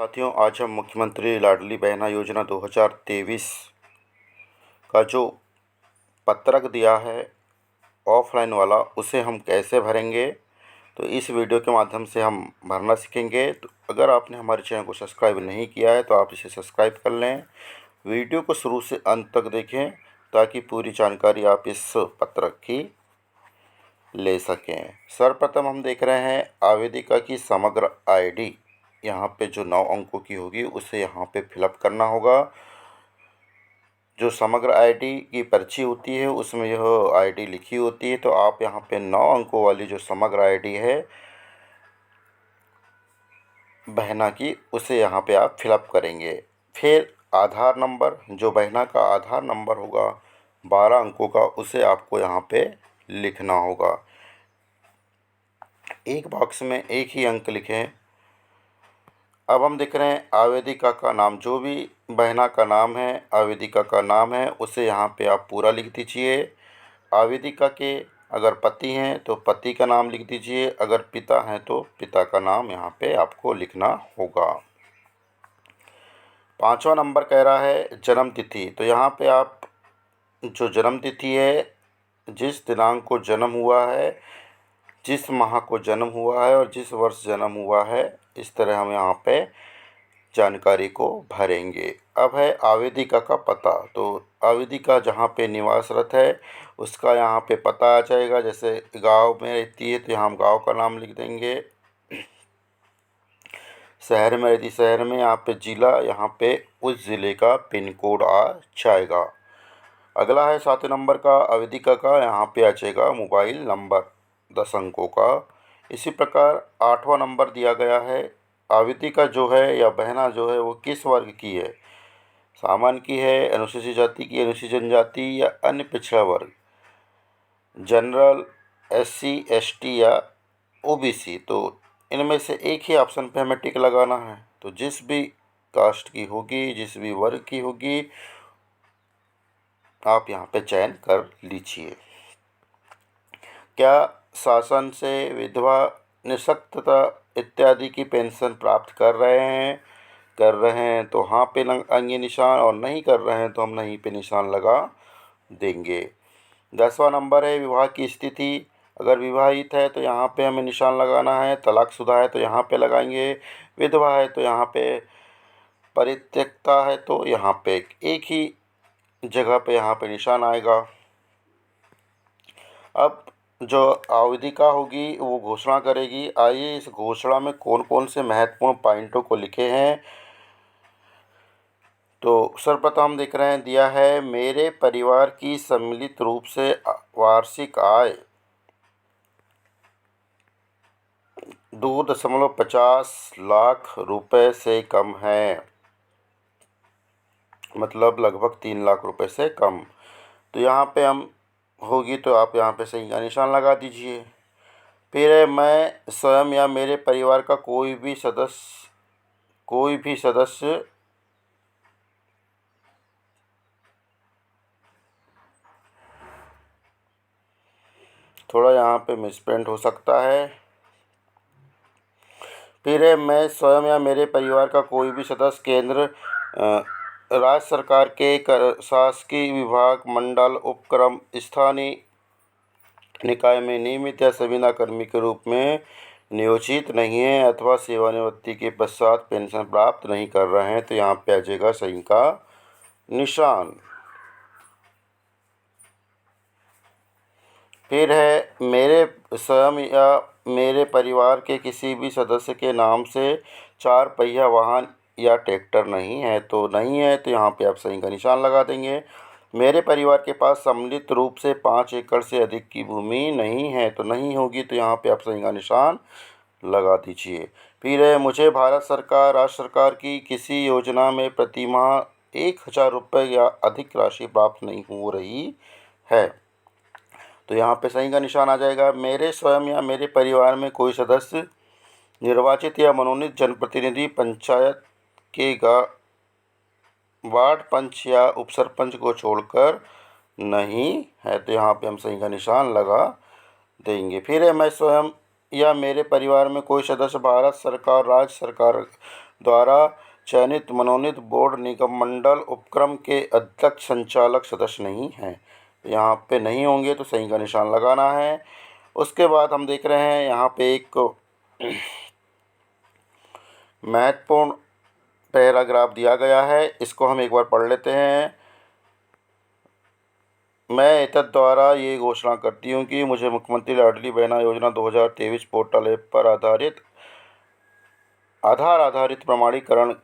साथियों, आज हम मुख्यमंत्री लाडली बहना योजना 2023 का जो पत्रक दिया है ऑफलाइन वाला, उसे हम कैसे भरेंगे, तो इस वीडियो के माध्यम से हम भरना सीखेंगे। तो अगर आपने हमारे चैनल को सब्सक्राइब नहीं किया है तो आप इसे सब्सक्राइब कर लें। वीडियो को शुरू से अंत तक देखें ताकि पूरी जानकारी आप इस पत्रक की ले सकें। सर्वप्रथम हम देख रहे हैं आवेदिका की समग्र आईडी। यहाँ पे जो 9 अंकों की होगी उसे यहाँ पे फिलअप करना होगा। जो समग्र आईडी की पर्ची होती है उसमें यह आईडी लिखी होती है, तो आप यहाँ पे 9 अंकों वाली जो समग्र आईडी है बहना की, उसे यहाँ पे आप फिलअप करेंगे। फिर आधार नंबर, जो बहना का आधार नंबर होगा 12 अंकों का, उसे आपको यहाँ पे लिखना होगा। एक बॉक्स में एक ही अंक लिखें। अब हम देख रहे हैं आवेदिका का नाम, जो भी बहना का नाम है, आवेदिका का नाम है, उसे यहाँ पे आप पूरा लिख दीजिए। आवेदिका के अगर पति हैं तो पति का नाम लिख दीजिए, अगर पिता हैं तो पिता का नाम यहाँ पे आपको लिखना होगा। 5वां नंबर कह रहा है जन्म तिथि, तो यहाँ पे आप जो जन्म तिथि है, जिस दिनांक को जन्म हुआ है, जिस माह को जन्म हुआ है और जिस वर्ष जन्म हुआ है, इस तरह हम यहाँ पे जानकारी को भरेंगे। अब है आवेदिका का पता, तो आवेदिका जहाँ पे निवासरत है उसका यहाँ पे पता आ जाएगा। जैसे गांव में रहती है तो यहाँ हम गांव का नाम लिख देंगे। शहर में रहती, शहर में यहाँ पे ज़िला, यहाँ पे उस ज़िले का पिन कोड आ जाएगा। अगला है 7 नंबर का आवेदिका का, यहाँ पे आ जाएगा मोबाइल नंबर 10 अंकों का। इसी प्रकार 8वां नंबर दिया गया है आवेदिका जो है या बहना जो है वो किस वर्ग की है, सामान्य की है, अनुसूचित जाति की, अनुसूचित जनजाति या अन्य पिछड़ा वर्ग, जनरल, SC ST या OBC। तो इनमें से एक ही ऑप्शन पे हमें टिक लगाना है। तो जिस भी कास्ट की होगी, जिस भी वर्ग की होगी, आप यहाँ पे चयन कर लीजिए। क्या शासन से विधवा, निःशक्तता इत्यादि की पेंशन प्राप्त कर रहे हैं तो हाँ पे लगाएंगे निशान, और नहीं कर रहे हैं तो हम नहीं पे निशान लगा देंगे। 10वां नंबर है विवाह की स्थिति, अगर विवाहित है तो यहाँ पे हमें निशान लगाना है, तलाकशुदा है तो यहाँ पे लगाएंगे, विधवा है तो यहाँ पे, परित्यक्ता है तो यहाँ पे, एक ही जगह पे यहाँ पे निशान आएगा। अब जो आवेदिका होगी वो घोषणा करेगी। आइए इस घोषणा में कौन कौन से महत्वपूर्ण पॉइंटों को लिखे हैं। तो सर्वप्रथम हम देख रहे हैं दिया है मेरे परिवार की सम्मिलित रूप से वार्षिक आय 2.50 लाख रुपए से कम है, मतलब लगभग 3 लाख रुपए से कम। तो यहाँ पे हम होगी तो आप यहाँ पे सही का निशान लगा दीजिए। फिर है मैं स्वयं या मेरे परिवार का कोई भी सदस्य थोड़ा यहाँ पे मिसप्रिंट हो सकता है। फिर है मैं स्वयं या मेरे परिवार का कोई भी सदस्य केंद्र, राज्य सरकार के शासकीय विभाग, मंडल, उपक्रम, स्थानीय निकाय में नियमित या संविदा कर्मी के रूप में नियोजित नहीं है अथवा सेवानिवृत्ति के पश्चात पेंशन प्राप्त नहीं कर रहे हैं, तो यहाँ पे आ जाएगा सही का निशान। फिर है मेरे स्वयं या मेरे परिवार के किसी भी सदस्य के नाम से 4 पहिया वाहन या ट्रैक्टर नहीं है, तो नहीं है तो यहाँ पे आप सही का निशान लगा देंगे। मेरे परिवार के पास सम्मिलित रूप से 5 एकड़ से अधिक की भूमि नहीं है, तो नहीं होगी तो यहाँ पे आप सही का निशान लगा दीजिए। फिर है मुझे भारत सरकार, राज्य सरकार की किसी योजना में प्रति माह 1000 रुपये या अधिक राशि प्राप्त नहीं हो रही है, तो यहाँ पे सही का निशान आ जाएगा। मेरे स्वयं या मेरे परिवार में कोई सदस्य निर्वाचित या मनोनीत जनप्रतिनिधि पंचायत के वार्ड पंच या उपसरपंच को छोड़कर नहीं है, तो यहाँ पे हम सही का निशान लगा देंगे। फिर है मैं स्वयं या मेरे परिवार में कोई सदस्य भारत सरकार, राज्य सरकार द्वारा चयनित मनोनीत बोर्ड निगम मंडल उपक्रम के अध्यक्ष संचालक सदस्य नहीं हैं। यहाँ पे नहीं होंगे तो सही का निशान लगाना है। उसके बाद हम देख रहे हैं यहाँ पे एक महत्वपूर्ण पैराग्राफ दिया गया है, इसको हम एक बार पढ़ लेते हैं। मैं एतद द्वारा ये घोषणा करती हूँ कि मुझे मुख्यमंत्री लाडली बहना योजना 2023 पोर्टल ऐप पर आधार आधारित प्रमाणीकरण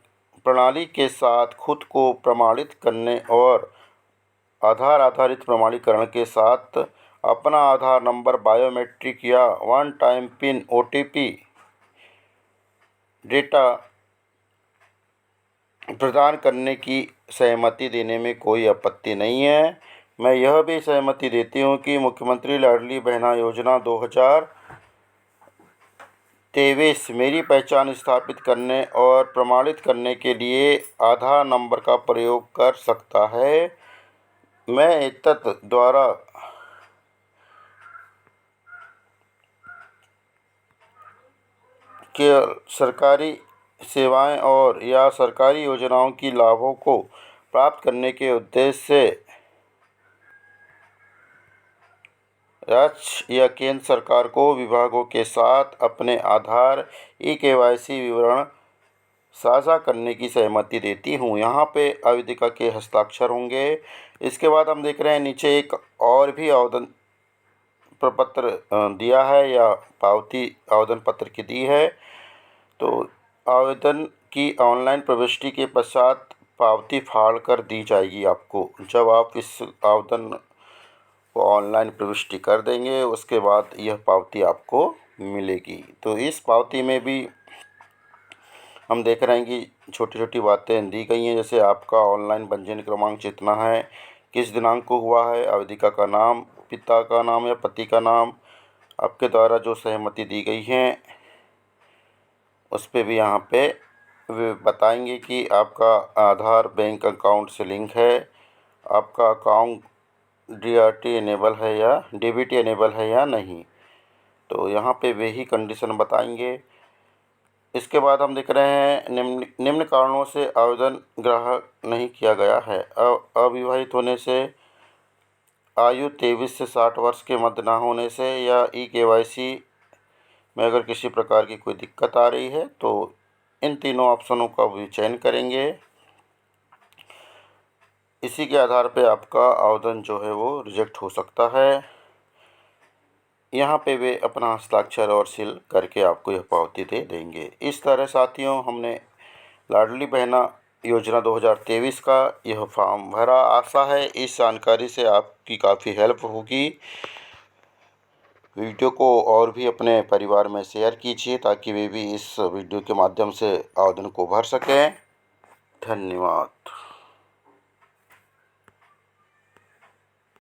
प्रणाली के साथ खुद को प्रमाणित करने और आधार आधारित प्रमाणीकरण के साथ अपना आधार नंबर, बायोमेट्रिक या one time pin OTP data प्रदान करने की सहमति देने में कोई आपत्ति नहीं है। मैं यह भी सहमति देती हूँ कि मुख्यमंत्री लाडली बहना योजना 2023 मेरी पहचान स्थापित करने और प्रमाणित करने के लिए आधार नंबर का प्रयोग कर सकता है। मैं एतत् द्वारा केवल सरकारी सेवाएं और या सरकारी योजनाओं की लाभों को प्राप्त करने के उद्देश्य से राज्य या केंद्र सरकार को विभागों के साथ अपने आधार KYC विवरण साझा करने की सहमति देती हूँ। यहाँ पे आवेदिका के हस्ताक्षर होंगे। इसके बाद हम देख रहे हैं नीचे एक और भी आवेदन प्रपत्र दिया है या पावती आवेदन पत्र की दी है। तो आवेदन की ऑनलाइन प्रविष्टि के पश्चात पावती फाड़ कर दी जाएगी आपको। जब आप इस आवेदन को ऑनलाइन प्रविष्टि कर देंगे उसके बाद यह पावती आपको मिलेगी। तो इस पावती में भी हम देख रहे हैं कि छोटी छोटी बातें दी गई हैं, जैसे आपका ऑनलाइन पंजीयन क्रमांक जितना है, किस दिनांक को हुआ है, आवेदिका का नाम, पिता का नाम या पति का नाम, आपके द्वारा जो सहमति दी गई है उस पर भी यहाँ पे वे बताएंगे कि आपका आधार बैंक अकाउंट से लिंक है, आपका अकाउंट DRT इनेबल है या DBT इनेबल है या नहीं। तो यहाँ पे वे ही कंडीशन बताएंगे। इसके बाद हम देख रहे हैं निम्न कारणों से आवेदन ग्राहक नहीं किया गया है। अविवाहित होने से, आयु 23 से 60 वर्ष के मध्य न होने से, या KYC में अगर किसी प्रकार की कोई दिक्कत आ रही है तो इन तीनों ऑप्शनों का भी चयन करेंगे। इसी के आधार पे आपका आवेदन जो है वो रिजेक्ट हो सकता है। यहाँ पे वे अपना हस्ताक्षर और सील करके आपको यह पावती दे देंगे। इस तरह साथियों हमने लाडली बहना योजना 2023 का यह फॉर्म भरा। आशा है इस जानकारी से आपकी काफ़ी हेल्प होगी। वीडियो को और भी अपने परिवार में शेयर कीजिए ताकि वे भी इस वीडियो के माध्यम से आवेदन को भर सकें। धन्यवाद।